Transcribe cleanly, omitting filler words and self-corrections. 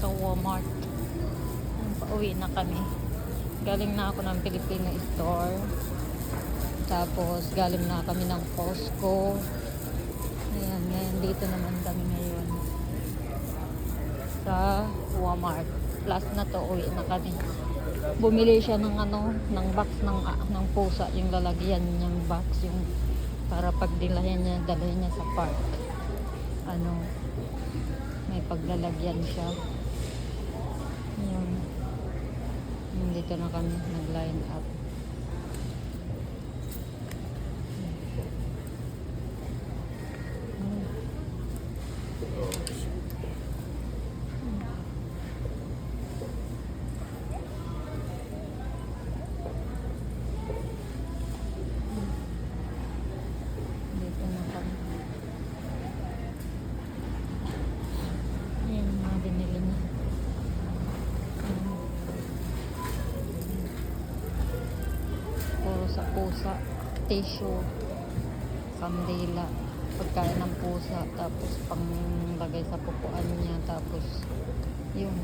sa Walmart. Pauwi na kami. Galing na ako ng Filipino store. Tapos galing na kami ng Costco. Ayan, ngayon dito naman kami ngayon sa Walmart. Plus na to, uwi na kami. Bumili siya ng ng box ng pusa, yung lalagyan niyang box, yung para pag dalhin niya sa park. May paglalagyan siya. Yun. Dito na kami nag-line up. Dito na kami. Ayan, mga binili niya. Puro sa pusa, tissue, kandila, pagkain ng pusa, tapos panglagay sa pupuan niya, tapos yun.